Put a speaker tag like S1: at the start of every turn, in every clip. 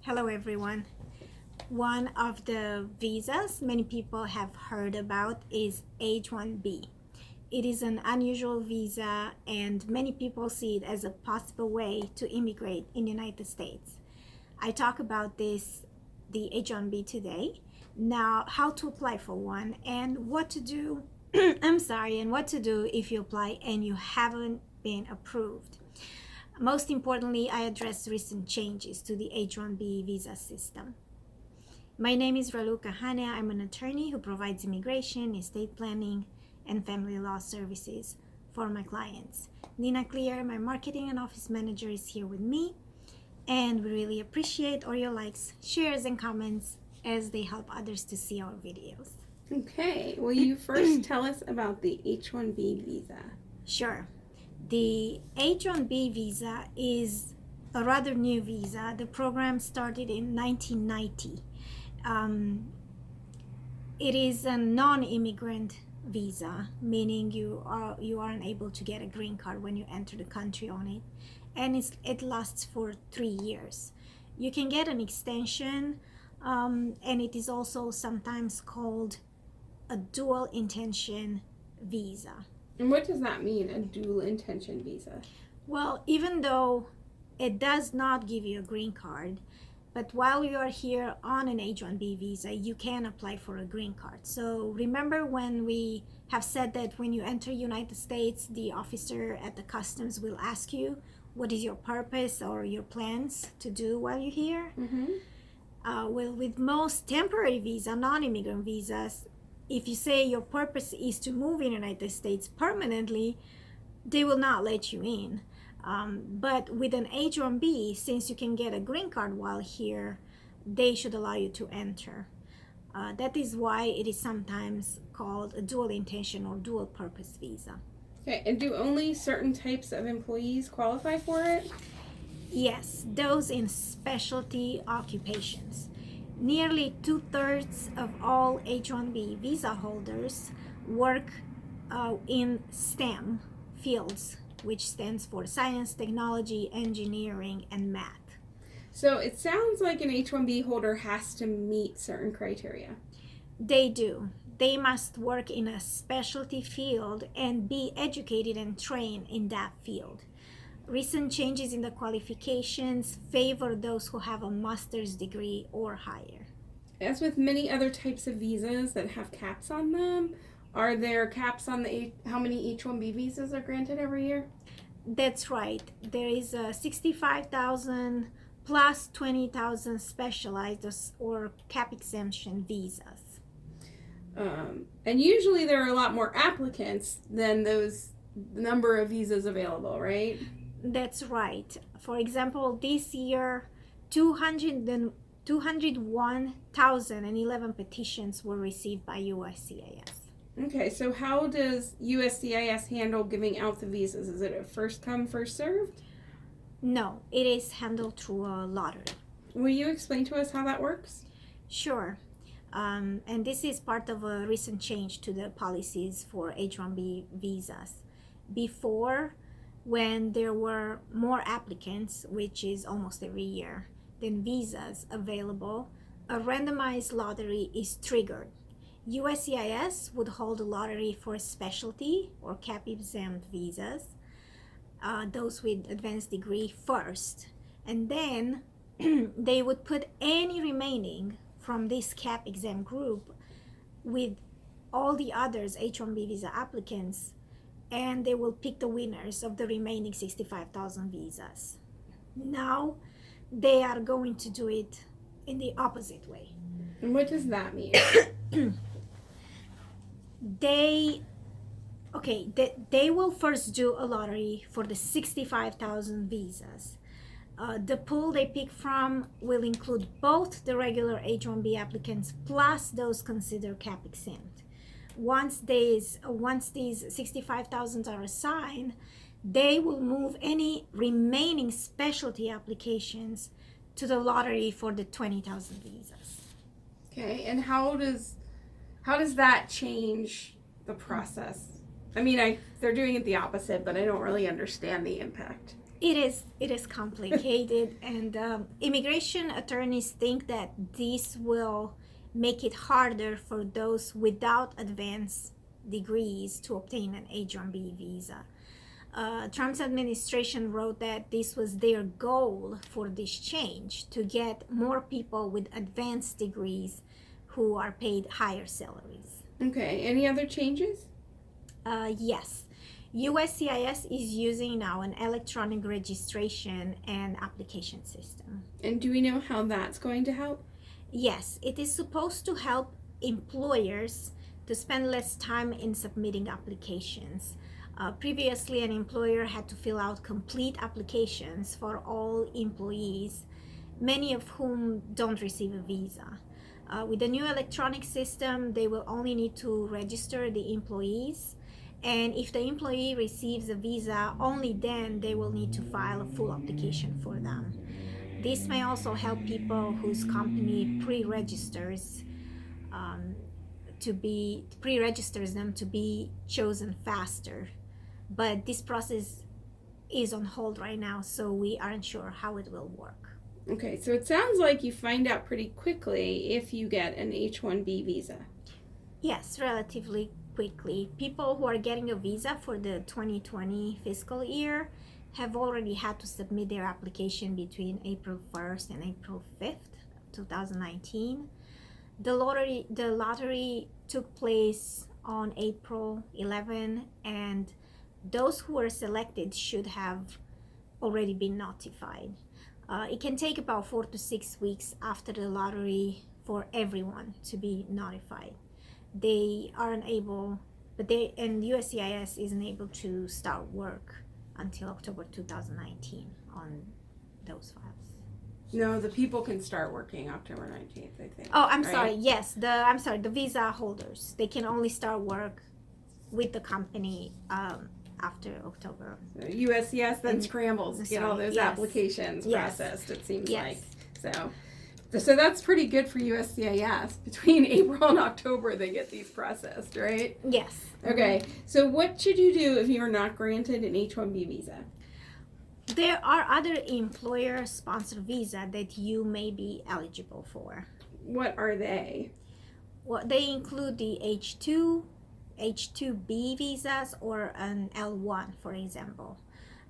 S1: Hello everyone. One of the visas many people have heard about is H1B. It is an unusual visa and many people see it as a possible way to immigrate in the United States. I talk about the H1B today. Now, how to apply for one and what to do, and what to do if you apply and you haven't been approved. Most importantly, I address recent changes to the H1B visa system. My name is Raluca Hanea. I'm an attorney who provides immigration, estate planning, and family law services for my clients. Nina Clear, my marketing and office manager, is here with me, and we really appreciate all your likes, shares, and comments as they help others to see our videos.
S2: Okay, will you first tell us about the H1B visa?
S1: Sure. The H1B visa is a rather new visa. The program started in 1990. It is a non-immigrant visa, meaning you aren't able to get a green card when you enter the country on it, and it lasts for 3 years. You can get an extension, and it is also sometimes called a dual intention visa.
S2: And what does that mean, a dual intention visa?
S1: Well, even though it does not give you a green card, but while you are here on an H1B visa, you can apply for a green card. So remember when we have said that when you enter United States, the officer at the customs will ask you, what is your purpose or your plans to do while you're here?
S2: Mm-hmm.
S1: Well, with most temporary visa, non-immigrant visas, if you say your purpose is to move in the United States permanently, they will not let you in. But with an H1B, since you can get a green card while here, they should allow you to enter. That is why it is sometimes called a dual intention or dual purpose visa.
S2: Okay, and do only certain types of employees qualify for it?
S1: Yes, those in specialty occupations. Nearly 2/3 of all H1B visa holders work in STEM fields, which stands for science, technology, engineering, and math.
S2: So it sounds like an H1B holder has to meet certain criteria.
S1: They do. They must work in a specialty field and be educated and trained in that field. Recent changes in the qualifications favor those who have a master's degree or higher.
S2: As with many other types of visas that have caps on them, are there caps on how many H1B visas are granted every year?
S1: That's right. There is a 65,000 plus 20,000 specialized or cap exemption visas.
S2: And usually there are a lot more applicants than those number of visas available, right?
S1: That's right. For example, this year, 201,011 petitions were received by USCIS.
S2: Okay, so how does USCIS handle giving out the visas? Is it a first come, first served?
S1: No, it is handled through a lottery.
S2: Will you explain to us how that works?
S1: Sure. And this is part of a recent change to the policies for H1B visas. Before, when there were more applicants, which is almost every year, than visas available, a randomized lottery is triggered. USCIS would hold a lottery for specialty or cap exempt visas, those with advanced degree first, and then they would put any remaining from this cap exempt group with all the others H1B visa applicants, and they will pick the winners of the remaining 65,000 visas. Now they are going to do it in the opposite way.
S2: And what does that mean?
S1: They will first do a lottery for the 65,000 visas. The pool they pick from will include both the regular H1B applicants plus those considered cap exempt. Once these 65,000 are assigned, they will move any remaining specialty applications to the lottery for the 20,000 visas.
S2: Okay, and how does that change the process? I mean, they're doing it the opposite, but I don't really understand the impact.
S1: It is complicated, and immigration attorneys think that this will make it harder for those without advanced degrees to obtain an H1B visa. Trump's administration wrote that this was their goal for this change, to get more people with advanced degrees who are paid higher salaries.
S2: Okay, any other changes?
S1: Yes, USCIS is using now an electronic registration and application system.
S2: And do we know how that's going to help?
S1: Yes, it is supposed to help employers to spend less time in submitting applications. Previously, an employer had to fill out complete applications for all employees, many of whom don't receive a visa. With the new electronic system, they will only need to register the employees, and if the employee receives a visa, only then they will need to file a full application for them. This may also help people whose company pre-registers them to be chosen faster. But this process is on hold right now, so we aren't sure how it will work.
S2: Okay, so it sounds like you find out pretty quickly if you get an H1B visa.
S1: Yes, relatively quickly. People who are getting a visa for the 2020 fiscal year have already had to submit their application between April 1st and April 5th, 2019. The lottery took place on April 11, and those who were selected should have already been notified. It can take about 4 to 6 weeks after the lottery for everyone to be notified. They aren't able, and USCIS isn't able to start work until October 2019 on those files.
S2: No, the people can start working October 19th, I think.
S1: Oh, I'm
S2: right?
S1: sorry. Yes, the visa holders. They can only start work with the company after October.
S2: So USCIS then scrambles to get all those applications processed, it seems like. So that's pretty good for USCIS. Between April and October, they get these processed, right?
S1: Yes.
S2: Okay. So what should you do if you're not granted an H-1B visa?
S1: There are other employer-sponsored visas that you may be eligible for.
S2: What are they?
S1: Well, they include the H2, H2B visas, or an L1, for example.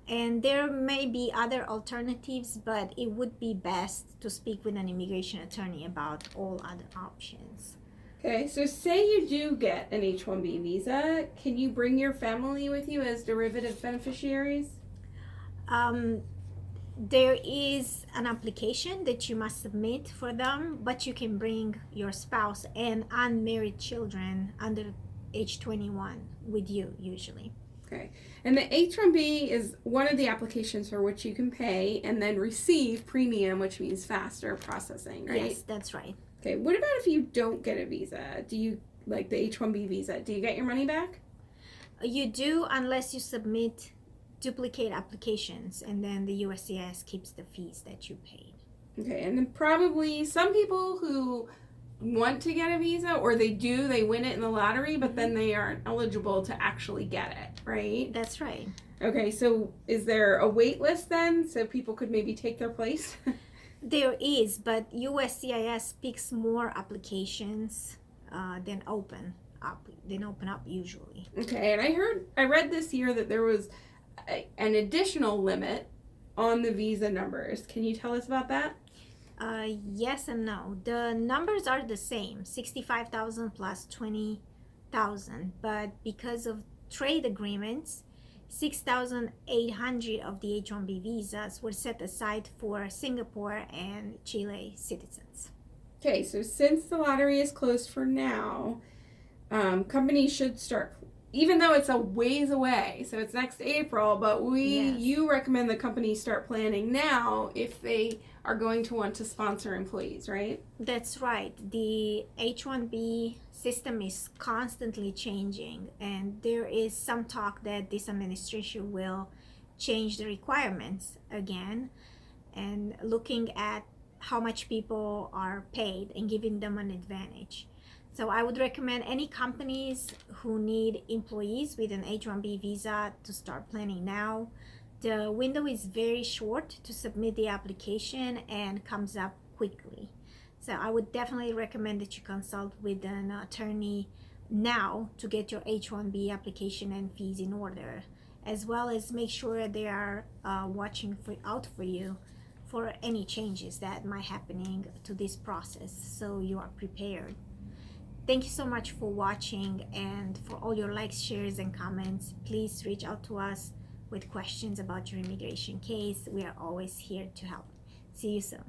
S1: And there may be other alternatives, but it would be best to speak with an immigration attorney about all other options.
S2: Okay, so say you do get an H-1B visa, can you bring your family with you as derivative beneficiaries?
S1: There is an application that you must submit for them, but you can bring your spouse and unmarried children under age 21 with you usually.
S2: Okay. And the H-1B is one of the applications for which you can pay and then receive premium, which means faster processing, right?
S1: Yes, that's right.
S2: Okay. What about if you don't get a visa? Do you, like the H-1B visa, do you get your money back?
S1: You do, unless you submit duplicate applications, and then the USCIS keeps the fees that you paid.
S2: Okay. And then probably some people who want to get a visa, or they win it in the lottery, but then they aren't eligible to actually get it, right?
S1: That's right.
S2: Okay, so is there a wait list then, so people could maybe take their place?
S1: There is, but USCIS picks more applications than open up usually.
S2: Okay, and I read this year that there was an additional limit on the visa numbers. Can you tell us about that?
S1: Yes and no. The numbers are the same, 65,000 plus 20,000, but because of trade agreements, 6,800 of the H-1B visas were set aside for Singapore and Chile citizens.
S2: Okay, so since the lottery is closed for now, companies should start, even though it's a ways away, so it's next April, but you recommend the companies start planning now if they are going to want to sponsor employees, right?
S1: That's right. The H-1B system is constantly changing, and there is some talk that this administration will change the requirements again, and looking at how much people are paid and giving them an advantage. So I would recommend any companies who need employees with an H-1B visa to start planning now. The window is very short to submit the application and comes up quickly. So I would definitely recommend that you consult with an attorney now to get your H1B application and fees in order, as well as make sure they are watching out for you for any changes that might happening to this process, so you are prepared. Thank you so much for watching, and for all your likes, shares, and comments. Please reach out to us with questions about your immigration case. We are always here to help. See you soon.